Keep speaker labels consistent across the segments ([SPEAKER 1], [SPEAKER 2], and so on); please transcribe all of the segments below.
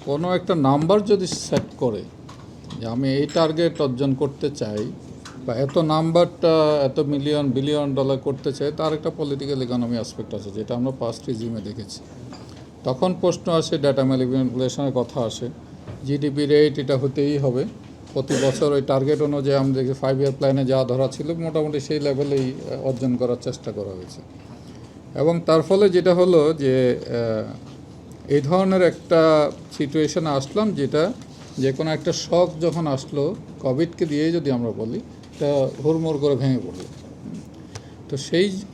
[SPEAKER 1] কোনো একটা নাম্বার যদি সেট করে যে আমি এই টার্গেট অর্জন করতে চাই বা এত নাম্বারটা এত মিলিয়ন বিলিয়ন ডলার করতে চাই, তার একটা পলিটিক্যাল ইকোনমি অ্যাসপেক্ট আছে, যেটা আমরা পাস্ট রিজিমে দেখেছি। তখন প্রশ্ন আসে, ডেটা ম্যানিপুলেশনের কথা আসে, জিডিপি রেট এটা হতেই হবে প্রতি বছর ওই টার্গেট অনুযায়ী। আমাদের 5 ইয়ার প্ল্যানে যা ধরা ছিল মোটামুটি সেই লেভেলেই অর্জন করার চেষ্টা করা হয়েছে। এবং তার ফলে যেটা হলো যে এই ধরনের একটা সিচুয়েশানে আসলাম, যেটা যে কোনো একটা শক যখন আসলো, কোভিডকে দিয়েই যদি আমরা বলি, এটা হুড়মুড় করে ভেঙে পড়লো। তো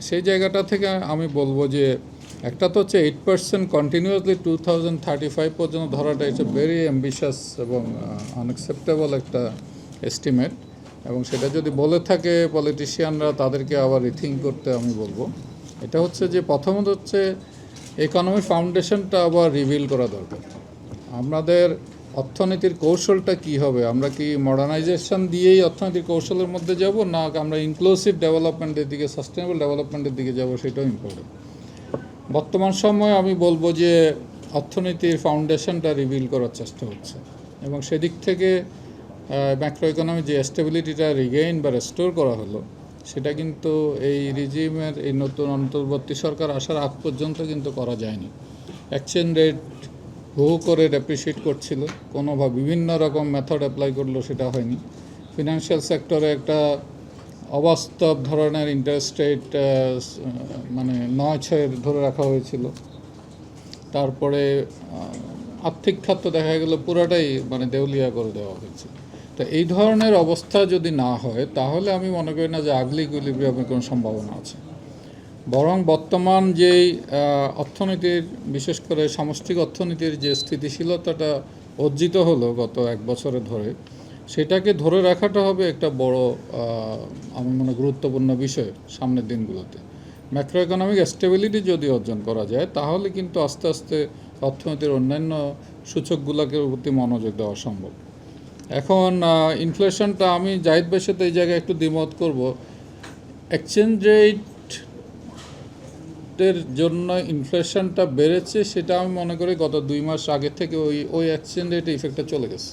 [SPEAKER 1] সেই জায়গাটা থেকে আমি বলবো যে একটা তো হচ্ছে 8% কন্টিনিউয়াসলি 2035 পর্যন্ত ধরাটা, ইটস এ ভেরি অ্যাম্বিশাস এবং আনএক্সেপ্টেবল একটা এস্টিমেট। এবং সেটা যদি বলে থাকে পলিটিশিয়ানরা, তাদেরকে আবার রিথিঙ্ক করতে আমি বলবো। এটা হচ্ছে যে প্রথমত হচ্ছে ইকোনমি ফাউন্ডেশনটা আবার রিভিল করা দরকার। আমাদের অর্থনীতির কৌশলটা কি হবে? আমরা কি মডার্নাইজেশন দিয়েই অর্থনীতির কৌশলের মধ্যে যাব, না আমরা ইনক্লুসিভ ডেভেলপমেন্টের দিকে, সাস্টেনেবল ডেভেলপমেন্টের দিকে যাব, সেটাও ইম্পর্টেন্ট। বর্তমান সময়ে আমি বলবো যে অর্থনীতির ফাউন্ডেশনটা রিভিল করার চেষ্টা হচ্ছে, এবং সেদিক থেকে ম্যাক্রো ইকোনমি যে স্টেবিলিটিটা রিগেইন বা রেস্টোর করা হলো, সেটা কিন্তু এই রিজিমের এই নতুন অন্তর্বর্তী সরকার আসার আগ পর্যন্ত কিন্তু করা যায়নি। এক্সচেঞ্জ রেট বহু করে ডেপ্রিসিয়েট করছিল, কোনোভাবে বিভিন্ন রকম মেথড অ্যাপ্লাই করলো, সেটা হয়নি। ফিনান্সিয়াল সেক্টরে একটা অবাস্তব ধরনের ইন্টারেস্ট রেট মানে 9-6 ধরে রাখা হয়েছিল। তারপরে আর্থিক খাত দেখা গেল পুরাটাই মানে দেউলিয়া করে দেওয়া হয়েছে। তো এই ধরনের অবস্থা যদি না হয়, তাহলে আমি মনে করি না যে আগলি ইকুইলিব্রিয়ামের কোনো সম্ভাবনা আছে। বরং বর্তমান যেই অর্থনীতির, বিশেষ করে সামষ্টিক অর্থনীতির যে স্থিতিশীলতাটা অর্জিত হলো গত 1 বছরে ধরে, সেটাকে ধরে রাখাটা হবে একটা বড় আমি মনে গুরুত্বপূর্ণ বিষয় সামনের দিনগুলোতে। ম্যাক্রো ইকোনমিক স্টেবিলিটি যদি অর্জন করা যায়, তাহলে কিন্তু আস্তে আস্তে অর্থনীতির অন্যান্য সূচকগুলোকে প্রতি মনোযোগ দেওয়া সম্ভব। এখন ইনফ্লেশনটা, আমি জাহিদ ভাইয়ের সাথে এই জায়গায় একটু দ্বিমত করব। এক্সচেঞ্জ রেটের জন্য ইনফ্লেশনটা বেড়েছে, সেটা আমি মনে করি গত 2 মাস আগে থেকে ওই এক্সচেঞ্জ রেটের ইফেক্টটা চলে গেছে।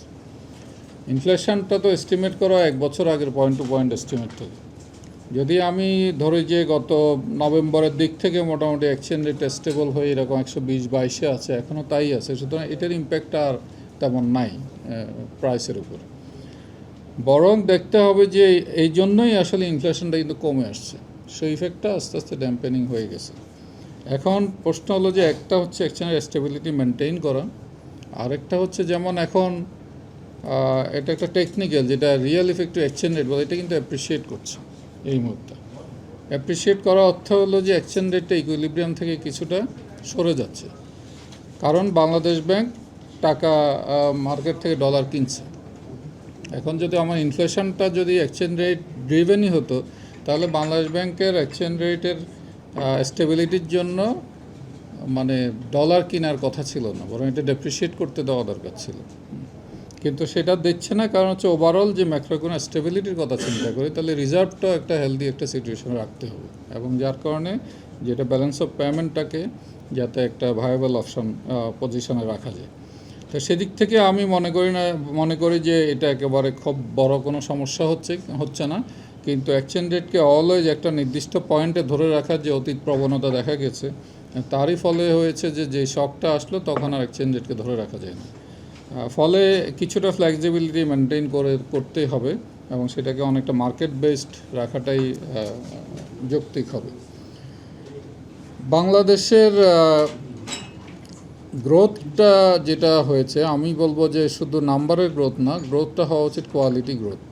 [SPEAKER 1] ইনফ্লেশনটা তো এস্টিমেট করা 1 বছর আগের পয়েন্ট টু পয়েন্ট এস্টিমেট থেকে। যদি আমি ধরি যে গত নভেম্বরের দিক থেকে মোটামুটি এক্সচেঞ্জ রেট স্টেবল হয়ে এরকম 120-22-এ আছে, এখনও তাই আছে, সুতরাং এটার ইম্প্যাক্ট আর তেমন নাই প্রাইসের উপর। বরং দেখতে হবে যে এই জন্যই আসলে ইনফ্লেশনটা কিন্তু কমে আসছে, সেই ইফেক্টটা আস্তে আস্তে ড্যাম্পেনিং হয়ে গেছে। এখন প্রশ্ন হলো যে একটা হচ্ছে এক্সচেঞ্জের স্টেবিলিটি মেনটেন করা, আরেকটা হচ্ছে যেমন এখন এটা একটা টেকনিক্যাল, যেটা রিয়েল ইফেক্টিভ এক্সচেঞ্জ রেট বলে, এটা কিন্তু অ্যাপ্রিসিয়েট করছে এই মুহূর্তে। অ্যাপ্রিসিয়েট করার অর্থ হলো যে এক্সচেঞ্জ রেটটা ইকুইলিব্রিয়াম থেকে কিছুটা সরে যাচ্ছে, কারণ বাংলাদেশ ব্যাংক টাকা মার্কেট থেকে ডলার কিনছে। এখন যদি আমার ইনফ্লেশনটা যদি এক্সচেঞ্জ রেট ড্রিভেনই হতো, তাহলে বাংলাদেশ ব্যাংকের এক্সচেঞ্জ রেটের স্টেবিলিটির জন্য মানে ডলার কেনার কথা ছিল না, বরং এটা ডেপ্রিসিয়েট করতে দেওয়া দরকার ছিল। কিন্তু সেটা দিচ্ছে না, কারণ হচ্ছে ওভারঅল যে ম্যাক্রোইকোনমিক স্টেবিলিটির কথা চিন্তা করি, তাহলে রিজার্ভটাও একটা হেলদি একটা সিচুয়েশনে রাখতে হবে, এবং যার কারণে যেটা ব্যালেন্স অফ পেমেন্টটাকে যাতে একটা ভায়াবল অপশন পজিশনে রাখা যায়। তো সেদিক থেকে আমি মনে করি যে এটা একেবারে খুব বড় কোনো সমস্যা হচ্ছে না। কিন্তু এক্সচেঞ্জ রেটকে অলওয়েজ একটা নির্দিষ্ট পয়েন্টে ধরে রাখার যে অতীত প্রবণতা দেখা গেছে, তারই ফলে হয়েছে যে শকটা আসলো, তখন আর এক্সচেঞ্জ রেটকে ধরে রাখা যায় না। ফলে কিছুটা ফ্লেক্সিবিলিটি মেনটেন করতেই হবে, এবং সেটাকে অনেকটা মার্কেট বেসড রাখাটাই যৌক্তিক হবে। বাংলাদেশের গ্রোথটা যেটা হয়েছে, আমি বলবো যে শুধু নাম্বারের গ্রোথ না, গ্রোথটা হওয়া উচিত কোয়ালিটি গ্রোথ।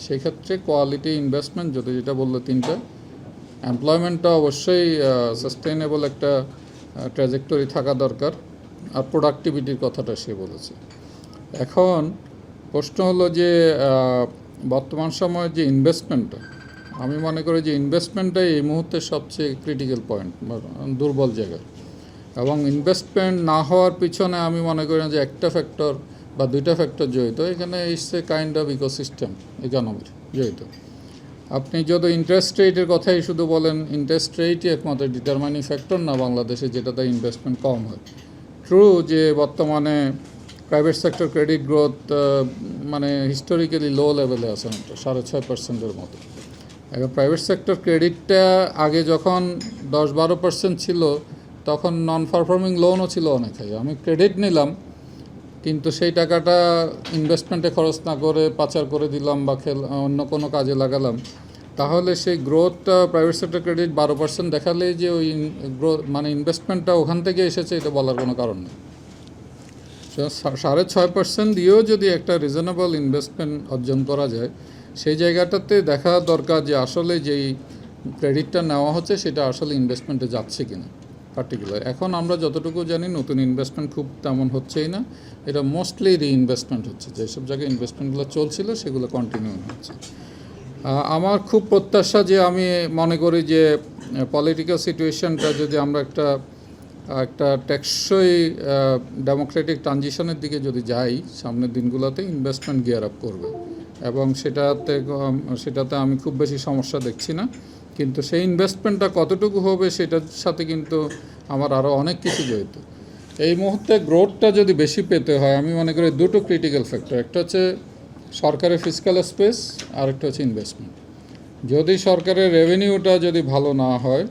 [SPEAKER 1] সেক্ষেত্রে কোয়ালিটি ইনভেস্টমেন্ট যেটা বললো 3টা, এমপ্লয়মেন্টটা অবশ্যই সাস্টেইনেবল একটা ট্র্যাজেক্টরি থাকা দরকার, আর প্রোডাক্টিভিটির কথাটা সে বলেছে। এখন প্রশ্ন হলো যে বর্তমান সময়ে যে ইনভেস্টমেন্টটা, আমি মনে করি যে ইনভেস্টমেন্টটাই এই মুহূর্তে সবচেয়ে ক্রিটিক্যাল পয়েন্ট বা দুর্বল জায়গা। এবং ইনভেস্টমেন্ট না হওয়ার পিছনে আমি মনে করি না যে একটা ফ্যাক্টর বা 2টা ফ্যাক্টর জড়িত, এখানে it's a kind of ecosystem ইকোনমির জড়িত। আপনি যদি ইন্টারেস্ট রেটের কথাই শুধু বলেন, ইন্টারেস্ট রেটই একমাত্র ডিটারমাইনিং ফ্যাক্টর না বাংলাদেশে, যেটাতে ইনভেস্টমেন্ট কম হয়। ট্রু যে বর্তমানে প্রাইভেট সেক্টর ক্রেডিট গ্রোথ মানে হিস্টোরিক্যালি লো লেভেলে আছে অনেকটা 6.5%-এর মতো। এখন প্রাইভেট সেক্টর ক্রেডিটটা আগে যখন 10-12% ছিল তখন নন পারফর্মিং লোনও ছিল অনেক হাই। আমি ক্রেডিট নিলাম কিন্তু সেই টাকাটা ইনভেস্টমেন্টে খরচ না করে পাচার করে দিলাম বা অন্য কোনো কাজে লাগালাম, তাহলে সেই গ্রোথটা প্রাইভেট সেক্টর ক্রেডিট 12% দেখালেই যে ওই গ্রোথ মানে ইনভেস্টমেন্টটা ওখান থেকে এসেছে এটা বলার কোনো কারণ নেই। 6.5% দিয়েও যদি একটা রিজনেবল ইনভেস্টমেন্ট অর্জন করা যায়, সেই জায়গাটাতে দেখা দরকার যে আসলে যেই ক্রেডিটটা নেওয়া হচ্ছে সেটা আসলে ইনভেস্টমেন্টে যাচ্ছে কিনা পার্টিকুলার। এখন আমরা যতটুকু জানি নতুন ইনভেস্টমেন্ট খুব তেমন হচ্ছেই না, এটা মোস্টলি রিইনভেস্টমেন্ট হচ্ছে। যেসব জায়গায় ইনভেস্টমেন্টগুলো চলছিল সেগুলো কন্টিনিউ হচ্ছে। আমার খুব প্রত্যাশা যে আমি মনে করি যে পলিটিক্যাল সিচুয়েশনটা যদি আমরা একটা টেকসই ডেমোক্রেটিক ট্রানজিশনের দিকে যদি যাই সামনের দিনগুলোতে, ইনভেস্টমেন্ট গিয়ার আপ করবে এবং সেটাতে আমি খুব বেশি সমস্যা দেখছি না। কিন্তু সেই ইনভেস্টমেন্টটা কতটুকু হবে সেটার সাথে কিন্তু আমার আরও অনেক কিছু জড়িত। এই মুহূর্তে গ্রোথটা যদি বেশি পেতে হয় আমি মনে করি দুটো ক্রিটিক্যাল ফ্যাক্টর, একটা হচ্ছে সরকারের ফিসক্যাল স্পেস আর একটা হচ্ছে ইনভেস্টমেন্ট। যদি সরকারের রেভিনিউটা যদি ভালো না হয়,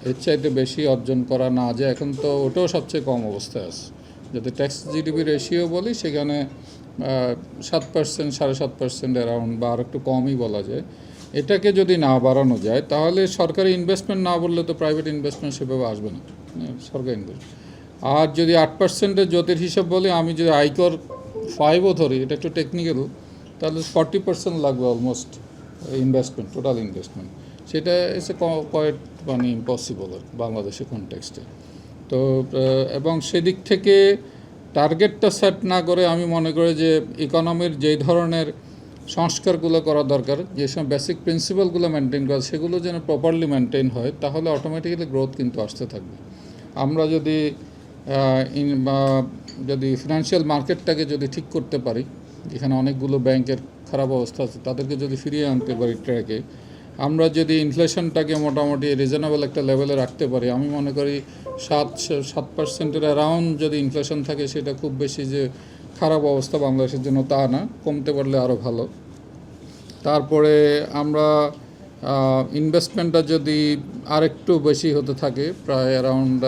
[SPEAKER 1] এর চাইতে বেশি অর্জন করা না যায়, এখন তো ওটাও সবচেয়ে কম অবস্থায় আছে। যদি ট্যাক্স জিডিপি রেশিও বলি সেখানে 7%, 7.5% অ্যারাউন্ড বা আর একটু কমই বলা যায়। এটাকে যদি না বাড়ানো যায় তাহলে সরকারি ইনভেস্টমেন্ট না বললে তো প্রাইভেট ইনভেস্টমেন্ট সেভাবে আসবে না, সরকারি ইনভেস্টমেন্ট। আর যদি 8%-এর জ্যোতির হিসাব বলি, আমি যদি আয়কর 5ও ধরি, এটা একটু টেকনিক্যাল, তাহলে 40% লাগবে অলমোস্ট ইনভেস্টমেন্ট, টোটাল ইনভেস্টমেন্ট। সেটা এসে কোয়াইট মানে ইম্পসিবল বাংলাদেশের কনটেক্সটে। তো এবং সেদিক থেকে টার্গেটটা সেট না করে আমি মনে করি যে ইকোনমির যেই ধরনের সংস্কারগুলো করা দরকার, যে সময় বেসিক প্রিন্সিপালগুলো মেনটেন করা, সেগুলো যেন প্রপারলি মেনটেন হয়, তাহলে অটোমেটিক্যালি গ্রোথ কিন্তু আসতে থাকবে। আমরা যদি ফিনান্সিয়াল মার্কেটটাকে যদি ঠিক করতে পারি, এখানে অনেকগুলো ব্যাংকের খারাপ অবস্থা আছে, তাদেরকে যদি ফিরিয়ে আনতে পারি ট্র্যাকে, আমরা যদি ইনফ্লেশনটাকে মোটামুটি রিজনেবল একটা লেভেলে রাখতে পারি, আমি মনে করি 7% অ্যারাউন্ড যদি ইনফ্লেশন থাকে, সেটা খুব বেশি যে খারাপ অবস্থা বাংলাদেশের জন্য তা না, কমতে পারলে আরও ভালো। তারপরে আমরা ইনভেস্টমেন্টটা যদি আরেকটু বেশি হতে থাকে, প্রায় অ্যারাউন্ড,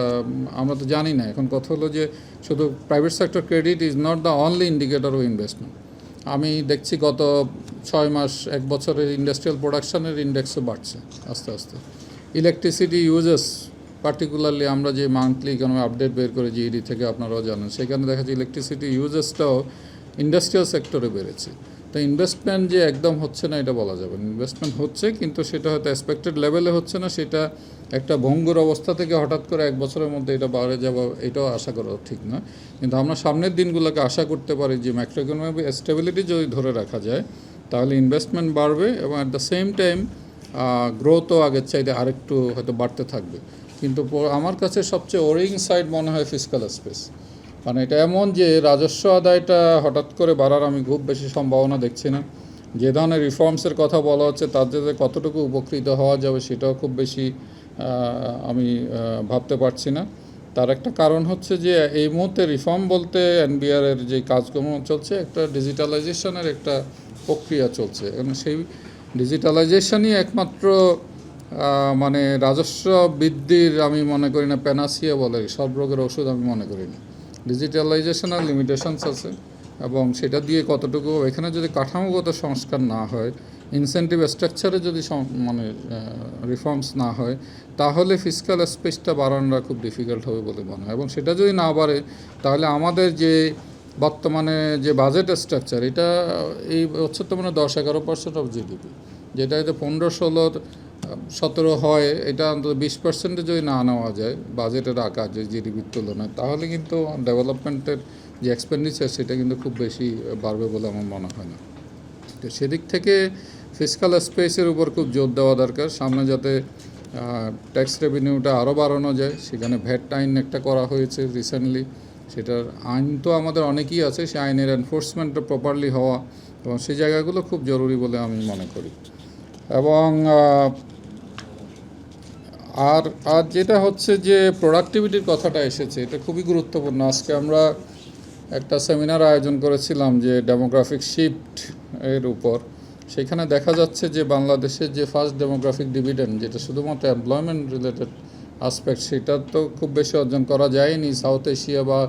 [SPEAKER 1] আমরা তো জানি না, এখন কথা হলো যে শুধু private sector credit is not the only indicator of investment. আমি দেখছি গত 6 মাস 1 বছরের ইন্ডাস্ট্রিয়াল প্রোডাকশনের ইন্ডেক্সও বাড়ছে আস্তে আস্তে। ইলেকট্রিসিটি ইউজেস পার্টিকুলারলি আমরা যে মান্থলি ইকোনমি আপডেট বের করে জিইডি থেকে, আপনারাও জানেন, সেখানে দেখা যাচ্ছে ইলেকট্রিসিটি ইউজেসটাও ইন্ডাস্ট্রিয়াল সেক্টরে বেড়েছে। তো ইনভেস্টমেন্ট যে একদম হচ্ছে না এটা বলা যাবে না, ইনভেস্টমেন্ট হচ্ছে, কিন্তু সেটা হয়তো এক্সপেক্টেড লেভেলে হচ্ছে না, সেটা একটা ভঙ্গুর অবস্থা থেকে হঠাৎ করে 1 বছরের মধ্যে এটা বাড়ে যাবে, এটাও আশা করা ঠিক না। কিন্তু আমরা সামনের দিনগুলোকে আশা করতে পারি যে ম্যাক্রো ইকোনমিক স্টেবিলিটি যদি ধরে রাখা যায় তাহলে ইনভেস্টমেন্ট বাড়বে এবং অ্যাট দ্য সেম টাইম গ্রোথও আগের চাইতে আরেকটু হয়তো বাড়তে থাকবে। কিন্তু আমার কাছে সবচেয়ে ওরিং সাইড মনে হয় ফিসক্যাল স্পেস। মানে এটা এমন যে রাজস্ব আদায়টা হঠাৎ করে বাড়ার আমি খুব বেশি সম্ভাবনা দেখছি না। যে ধরনের রিফর্মসের কথা বলা হচ্ছে তার যাতে কতটুকু উপকৃত হওয়া যাবে সেটাও খুব বেশি আমি ভাবতে পারছি না। তার একটা কারণ হচ্ছে যে এই মুহূর্তে রিফর্ম বলতে এনবিআরের যে কাজকর্ম চলছে, একটা ডিজিটালাইজেশনের একটা প্রক্রিয়া চলছে, এবং সেই ডিজিটালাইজেশনই একমাত্র মানে রাজস্ব বৃদ্ধির আমি মনে করি না প্যানাসিয়া বলে সব রোগের ওষুধ আমি মনে করি না। ডিজিটালাইজেশনের লিমিটেশনস আছে এবং সেটা দিয়ে কতটুকু, এখানে যদি কাঠামোগত সংস্কার না হয়, ইনসেন্টিভ স্ট্রাকচারে যদি মানে রিফর্মস না হয়, তাহলে ফিসক্যাল স্পেসটা বাড়ানোটা খুব ডিফিকাল্ট হবে বলে মনে হয়। এবং সেটা যদি না বাড়ে তাহলে আমাদের যে বর্তমানে যে বাজেট স্ট্রাকচার, এটা এই বছর তো মানে 10-11% অফ জিডিপি, যেটা হয়তো 15-16-17 হয়, এটা অন্তত 20% যদি না নেওয়া যায় বাজেটের আকার যে জিডিপির তুলনায়, তাহলে কিন্তু ডেভেলপমেন্টের যে এক্সপেন্ডিচার সেটা কিন্তু খুব বেশি বাড়বে বলে আমার মনে হয় না। তো সেদিক থেকে ফিসক্যাল স্পেসের উপর খুব জোর দেওয়া দরকার। সামনে যাতে ট্যাক্স রেভিনিউটা আরও বাড়ানো যায়, সেখানে ভ্যাট আইন একটা করা হয়েছে রিসেন্টলি, সেটার আইন তো আমাদের অনেকই আছে, সেই আইনের এনফোর্সমেন্টটা প্রপারলি হওয়া এবং সেই জায়গাগুলো খুব জরুরি বলে আমি মনে করি। এবং আর যেটা হচ্ছে যে প্রোডাক্টিভিটির কথাটা এসেছে, এটা খুবই গুরুত্বপূর্ণ। আজকে আমরা একটা সেমিনার আয়োজন করেছিলাম যে ডেমোগ্রাফিক শিফট এর উপর। সেখানে দেখা যাচ্ছে যে বাংলাদেশের যে ফার্স্ট ডেমোগ্রাফিক ডিভিডেন্ড, যেটা শুধুমাত্র এমপ্লয়মেন্ট রিলেটেড আসপেক্ট, সেটা তো খুব বেশি অর্জন করা যায়নি। সাউথ এশিয়া বা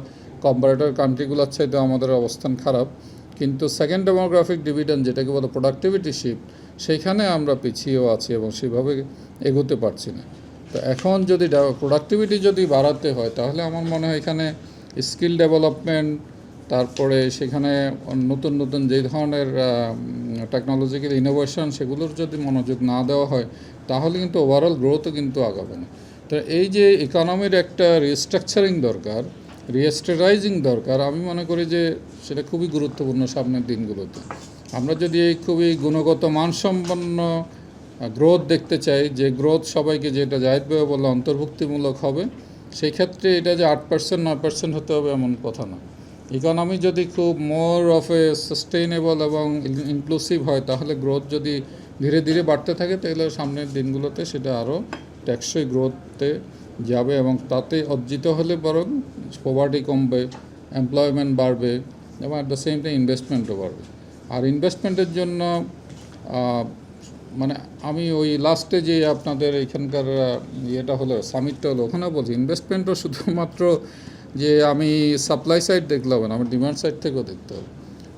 [SPEAKER 1] কম্পারেটর কান্ট্রিগুলোর চাইতে আমাদের অবস্থান খারাপ। কিন্তু সেকেন্ড ডেমোগ্রাফিক ডিভিডেন্ড, যেটাকে বলে প্রোডাক্টিভিটি শিফট, সেইখানে আমরা পিছিয়েও আছি এবং সেভাবে এগোতে পারছি না। তো এখন যদি প্রোডাক্টিভিটি যদি বাড়াতে হয়, তাহলে আমার মনে হয় এখানে স্কিল ডেভেলপমেন্ট, তারপরে সেখানে নতুন নতুন যে ধরনের টেকনোলজিক্যাল ইনোভেশন, সেগুলোর যদি মনোযোগ না দেওয়া হয়, তাহলে কিন্তু ওভারঅল গ্রোথও কিন্তু আগাবে না। তো এই যে ইকোনমির একটা রিস্ট্রাকচারিং দরকার, রিস্ট্রাটাইজিং দরকার, আমি মনে করি যে সেটা খুবই গুরুত্বপূর্ণ সামনের দিনগুলোতে। আমরা যদি এই খুবই গুণগত মানসম্পন্ন গ্রোথ দেখতে চাই, যে গ্রোথ সবাইকে, যেটা জাহিদভাবে বললে অন্তর্ভুক্তিমূলক হবে, সেই ক্ষেত্রে এটা যে 8% 9% হতে হবে এমন কথা না। ইকোনমি যদি খুব মোর অফ এ সাস্টেইনেবল এবং ইনক্লুসিভ হয়, তাহলে গ্রোথ যদি ধীরে ধীরে বাড়তে থাকে, তাহলে সামনের দিনগুলোতে সেটা আরও টেকসই গ্রোথে যাবে এবং তাতে অর্জিত হলে বরং পভার্টি কমবে, এমপ্লয়মেন্ট বাড়বে এবং অ্যাট দ্য সেম টাইম ইনভেস্টমেন্টও বাড়বে। আর ইনভেস্টমেন্টের জন্য মানে আমি ওই লাস্টে যে আপনাদের এখানকার ইয়েটা হলো, সামিটটা হলো, ওখানে বলছি ইনভেস্টমেন্টও শুধুমাত্র যে আমি সাপ্লাই সাইড দেখলে হবে না, আমার ডিমান্ড সাইড থেকেও দেখতে হবে।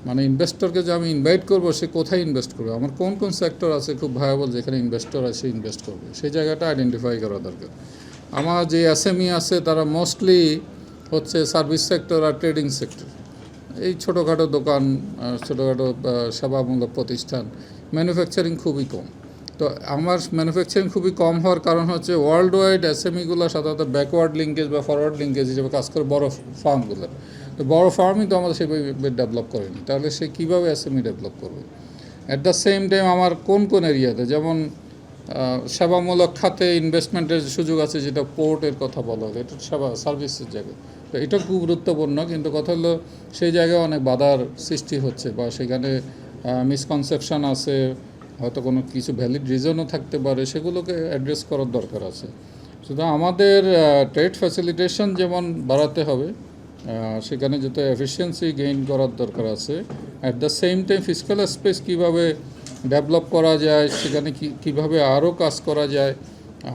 [SPEAKER 1] মানে ইনভেস্টরকে যে আমি ইনভাইট করবো, সে কোথায় ইনভেস্ট করবে, আমার কোন কোন সেক্টর আছে খুব ভায়াবল, যেখানে ইনভেস্টর আছে ইনভেস্ট করবে, সেই জায়গাটা আইডেন্টিফাই করা দরকার। আমার যে এসএমই আছে, তারা মোস্টলি হচ্ছে সার্ভিস সেক্টর আর ট্রেডিং সেক্টর, এই ছোটোখাটো দোকান, ছোটোখাটো সেবামূলক প্রতিষ্ঠান, ম্যানুফ্যাকচারিং খুবই কম। তো আমার ম্যানুফ্যাকচারিং খুবই কম হওয়ার কারণ হচ্ছে ওয়ার্ল্ড ওয়াইড এসএমইগুলো সাধারণত ব্যাকওয়ার্ড লিঙ্কেজ বা ফরওয়ার্ড লিঙ্কেজ হিসেবে কাজ করে বড় ফার্মগুলো। তো বড় ফার্মই তো আমাদের সেভাবে ডেভেলপ করেনি, তাহলে সে কীভাবে এসএমই ডেভেলপ করবে? অ্যাট দ্য সেম টাইম আমার কোন কোন এরিয়াতে, যেমন সেবামূলক খাতে ইনভেস্টমেন্টের সুযোগ আছে, যেটা পোর্টের কথা বলা হলো, এটা সেবা সার্ভিসের জায়গায়, তো এটা খুব গুরুত্বপূর্ণ। কিন্তু কথা হলো সেই জায়গায় অনেক বাধার সৃষ্টি হচ্ছে বা সেখানে মিসকনসেপশন আছে, হয়তো কোনো কিছু ভ্যালিড রিজনও থাকতে পারে, সেগুলোকে অ্যাড্রেস করার দরকার আছে। সুতরাং আমাদের ট্রেড ফ্যাসিলিটেশন যেমন বাড়াতে হবে, সেখানে যত এফিসিয়েন্সি গেইন করার দরকার আছে, at the same time fiscal space কীভাবে ডেভেলপ করা যায়, সেখানে কীভাবে আরও কাজ করা যায়,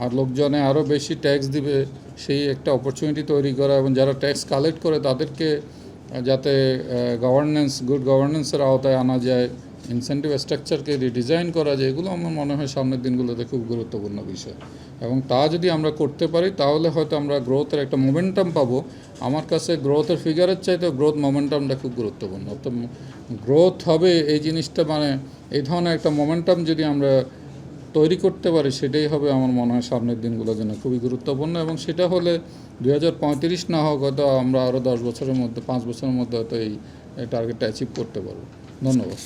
[SPEAKER 1] আর লোকজনে আরও বেশি ট্যাক্স দিবে, সেই একটা অপরচুনিটি তৈরি করা, এবং যারা ট্যাক্স কালেক্ট করে তাদেরকে যাতে গুড গভর্নেন্সের আওতায় আনা যায়, ইনসেন্টিভ স্ট্রাকচারকে রিডিজাইন করা যায়, এগুলো আমার মনে হয় সামনের দিনগুলোতে খুব গুরুত্বপূর্ণ বিষয়। এবং তা যদি আমরা করতে পারি, তাহলে হয়তো আমরা গ্রোথের একটা মোমেন্টাম পাবো। আমার কাছে গ্রোথের ফিগারের চাইতে গ্রোথ মোমেন্টামটা খুব গুরুত্বপূর্ণ। তো গ্রোথ হবে এই জিনিসটা, মানে এই ধরনের একটা মোমেন্টাম যদি আমরা তৈরি করতে পারি, সেটাই হবে আমার মনে হয় সামনের দিনগুলোর জন্য খুবই গুরুত্বপূর্ণ। এবং সেটা হলে 2035 না হোক, হয়তো আমরা আরও 10 বছরের মধ্যে, 5 বছরের মধ্যে হয়তো এই টার্গেটটা অ্যাচিভ করতে পারবো। ধন্যবাদ।